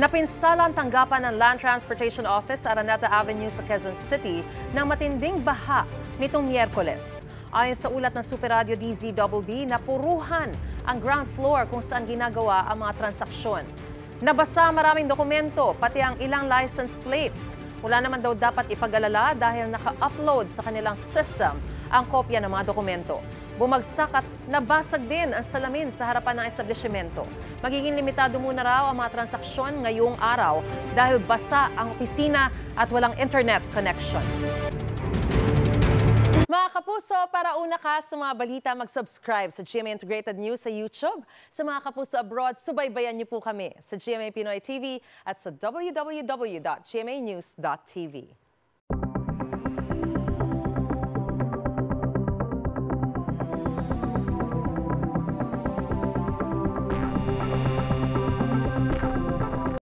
Napinsala ang tanggapan ng Land Transportation Office sa Araneta Avenue sa Quezon City ng matinding baha nitong Miyerkules. Ayon sa ulat ng Super Radio DZBB, napuruhan ang ground floor kung saan ginagawa ang mga transaksyon. Nabasa maraming dokumento, pati ang ilang license plates. Wala naman daw dapat ipag-alala dahil naka-upload sa kanilang system ang kopya ng mga dokumento. Bumagsak at nabasag din ang salamin sa harapan ng establishmento. Magiging limitado muna raw ang mga transaksyon ngayong araw dahil basa ang opisina at walang internet connection. Mga kapuso, para una ka sa mga balita, mag-subscribe sa GMA Integrated News sa YouTube. Sa mga kapuso abroad, subaybayan niyo po kami sa GMA Pinoy TV at sa www.gmanews.tv.